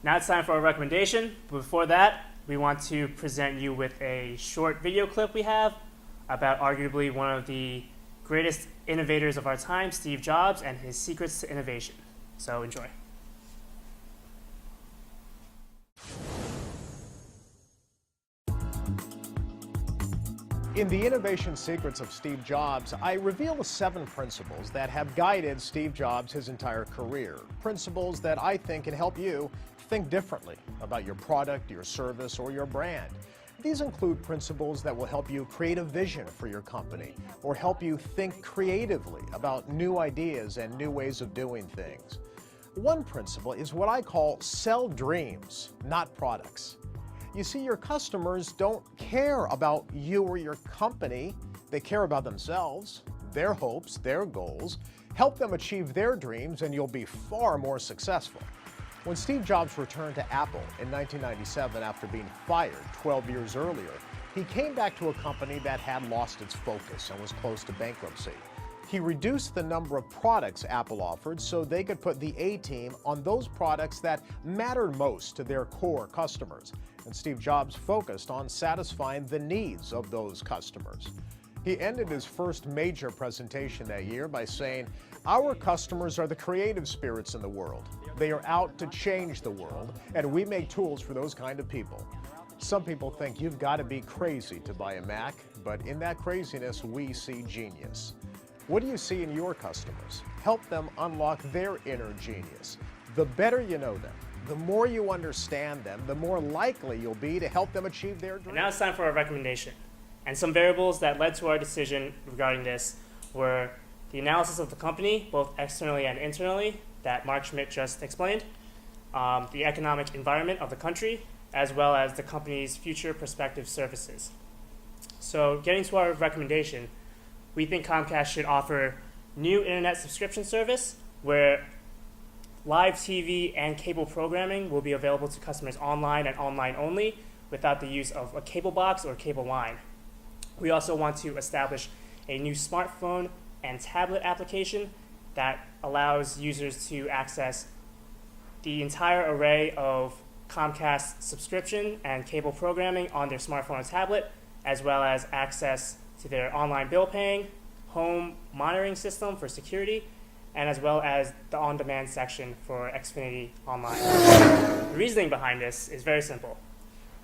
Now it's time for our recommendation. Before that, we want to present you with a short video clip we have about arguably one of the greatest innovators of our time, Steve Jobs, and his secrets to innovation. So enjoy. In the Innovation Secrets of Steve Jobs, I reveal the 7 principles that have guided Steve Jobs his entire career. Principles that I think can help you think differently about your product, your service, or your brand. These include principles that will help you create a vision for your company or help you think creatively about new ideas and new ways of doing things. One principle is what I call sell dreams, not products. You see, your customers don't care about you or your company. They care about themselves, their hopes, their goals. Help them achieve their dreams and you'll be far more successful. When Steve Jobs returned to Apple in 1997 after being fired 12 years earlier, he came back to a company that had lost its focus and was close to bankruptcy. He reduced the number of products Apple offered so they could put the A-team on those products that mattered most to their core customers. And Steve Jobs focused on satisfying the needs of those customers. He ended his first major presentation that year by saying, "Our customers are the creative spirits in the world. They are out to change the world, and we make tools for those kind of people." Some people think you've got to be crazy to buy a Mac, but in that craziness, we see genius. What do you see in your customers? Help them unlock their inner genius. The better you know them, the more you understand them, the more likely you'll be to help them achieve their dreams. And now it's time for our recommendation. And some variables that led to our decision regarding this were the analysis of the company, both externally and internally, that Mark Schmidt just explained, the economic environment of the country, as well as the company's future prospective services. So getting to our recommendation, we think Comcast should offer new internet subscription service where live TV and cable programming will be available to customers online and online only without the use of a cable box or cable line. We also want to establish a new smartphone and tablet application that allows users to access the entire array of Comcast subscription and cable programming on their smartphone or tablet, as well as access to their online bill paying, home monitoring system for security, and as well as the on-demand section for Xfinity Online. The reasoning behind this is very simple.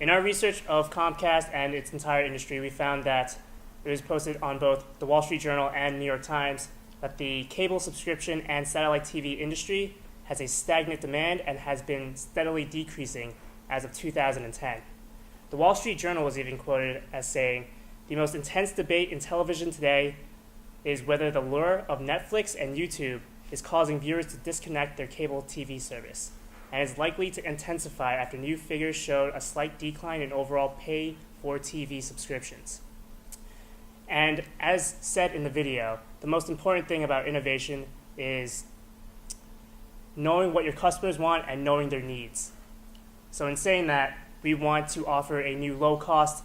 In our research of Comcast and its entire industry, we found that it was posted on both the Wall Street Journal and New York Times that the cable subscription and satellite TV industry has a stagnant demand and has been steadily decreasing as of 2010. The Wall Street Journal was even quoted as saying, "The most intense debate in television today is whether the lure of Netflix and YouTube is causing viewers to disconnect their cable TV service, and is likely to intensify after new figures showed a slight decline in overall pay-for-TV subscriptions." And as said in the video, the most important thing about innovation is knowing what your customers want and knowing their needs. So in saying that, we want to offer a new low-cost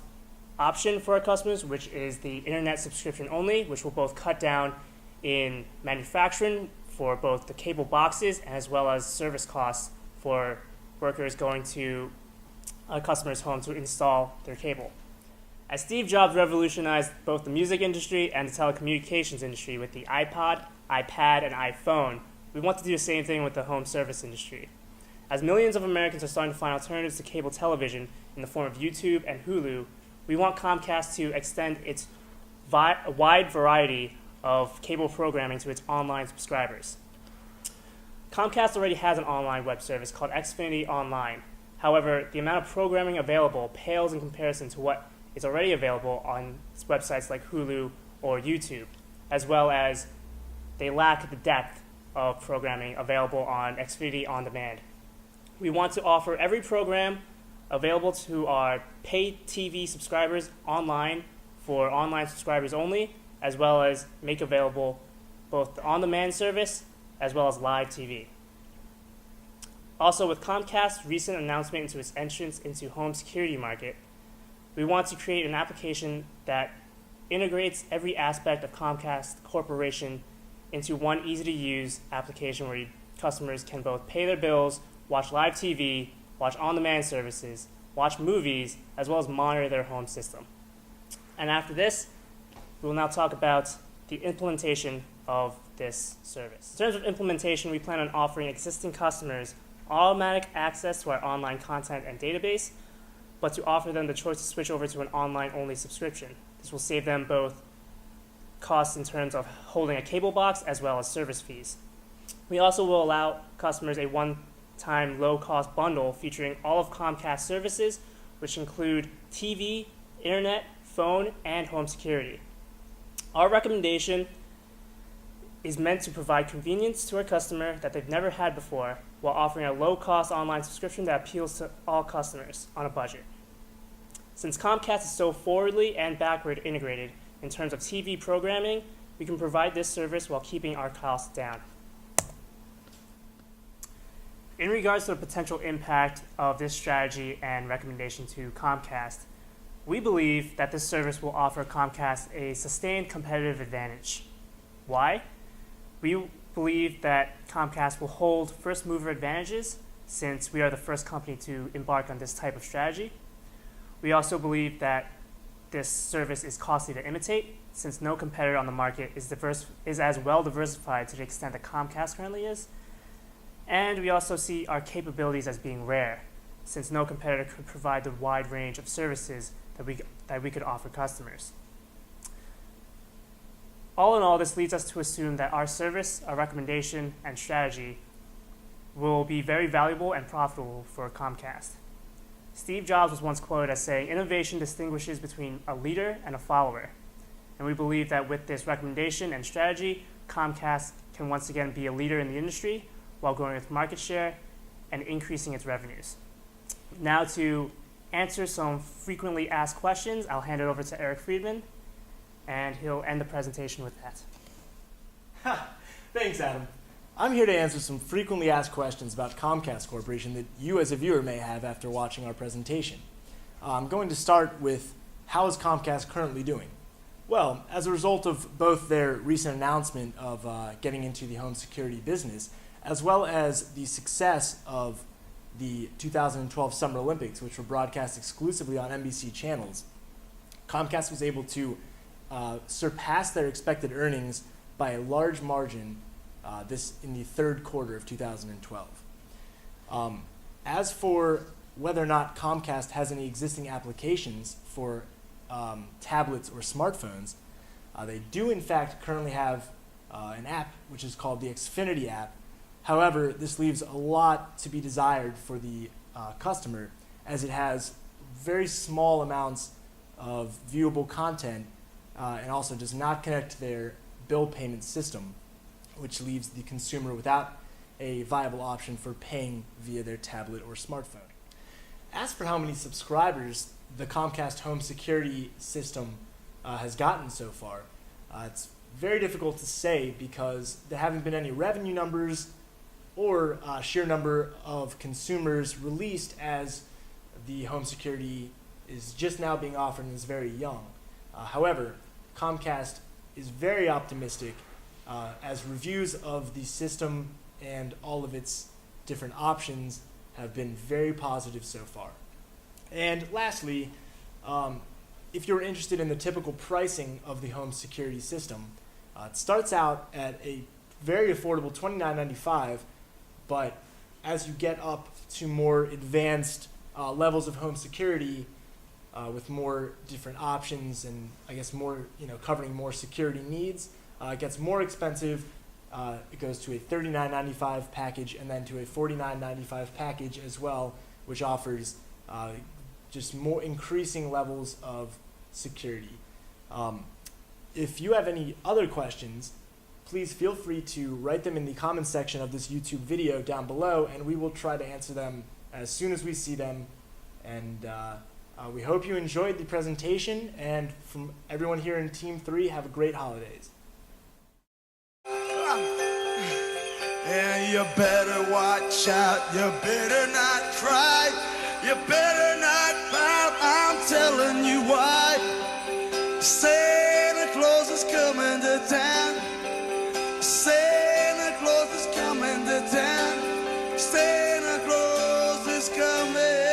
option for our customers, which is the internet subscription only, which will both cut down in manufacturing for both the cable boxes as well as service costs for workers going to a customer's home to install their cable. As Steve Jobs revolutionized both the music industry and the telecommunications industry with the iPod, iPad, and iPhone, we want to do the same thing with the home service industry. As millions of Americans are starting to find alternatives to cable television in the form of YouTube and Hulu, we want Comcast to extend its wide variety of cable programming to its online subscribers. Comcast already has an online web service called Xfinity Online. However, the amount of programming available pales in comparison to what is already available on websites like Hulu or YouTube, as well as they lack the depth of programming available on Xfinity On Demand. We want to offer every program available to our paid TV subscribers online for online subscribers only, as well as make available both the on-demand service as well as live TV. Also, with Comcast's recent announcement into its entrance into home security market, we want to create an application that integrates every aspect of Comcast Corporation into one easy-to-use application where customers can both pay their bills, watch live TV, watch on-demand services, watch movies, as well as monitor their home system. And after this, we will now talk about the implementation of this service. In terms of implementation, we plan on offering existing customers automatic access to our online content and database, but to offer them the choice to switch over to an online-only subscription. This will save them both costs in terms of holding a cable box as well as service fees. We also will allow customers a one-time low-cost bundle featuring all of Comcast services, which include TV, internet, phone, and home security. Our recommendation is meant to provide convenience to our customer that they've never had before, while offering a low-cost online subscription that appeals to all customers on a budget. Since Comcast is so forwardly and backward integrated in terms of TV programming, we can provide this service while keeping our costs down. In regards to the potential impact of this strategy and recommendation to Comcast, we believe that this service will offer Comcast a sustained competitive advantage. Why? We believe that Comcast will hold first mover advantages since we are the first company to embark on this type of strategy. We also believe that this service is costly to imitate since no competitor on the market is as well diversified to the extent that Comcast currently is. And we also see our capabilities as being rare since no competitor could provide the wide range of services that we could offer customers. All in all, this leads us to assume that our service, our recommendation, and strategy will be very valuable and profitable for Comcast. Steve Jobs was once quoted as saying, "Innovation distinguishes between a leader and a follower." And we believe that with this recommendation and strategy, Comcast can once again be a leader in the industry while growing its market share and increasing its revenues. Now to answer some frequently asked questions, I'll hand it over to Eric Friedman, and he'll end the presentation with that. Thanks, Adam. I'm here to answer some frequently asked questions about Comcast Corporation that you as a viewer may have after watching our presentation. I'm going to start with, how is Comcast currently doing? Well, as a result of both their recent announcement of getting into the home security business, as well as the success of the 2012 Summer Olympics, which were broadcast exclusively on NBC channels, Comcast was able to surpass their expected earnings by a large margin this in the third quarter of 2012. As for whether or not Comcast has any existing applications for tablets or smartphones, they do in fact currently have an app which is called the Xfinity app. However, this leaves a lot to be desired for the customer, as it has very small amounts of viewable content and also does not connect to their bill payment system, which leaves the consumer without a viable option for paying via their tablet or smartphone. As for how many subscribers the Comcast home security system has gotten so far, it's very difficult to say because there haven't been any revenue numbers or sheer number of consumers released, as the home security is just now being offered and is very young. However, Comcast is very optimistic as reviews of the system and all of its different options have been very positive so far. And lastly, if you're interested in the typical pricing of the home security system, it starts out at a very affordable $29.95, but as you get up to more advanced levels of home security with more different options and I guess more, covering more security needs, it gets more expensive. It goes to a $39.95 package and then to a $49.95 package as well, which offers just more increasing levels of security. If you have any other questions, please feel free to write them in the comments section of this YouTube video down below, and we will try to answer them as soon as we see them. And we hope you enjoyed the presentation, and from everyone here in Team 3, have a great holidays. And you better watch out, you better not cry, you better not pout, I'm telling you why. Santa Claus is coming to town, Santa Claus is coming to town, Santa Claus is coming. coming.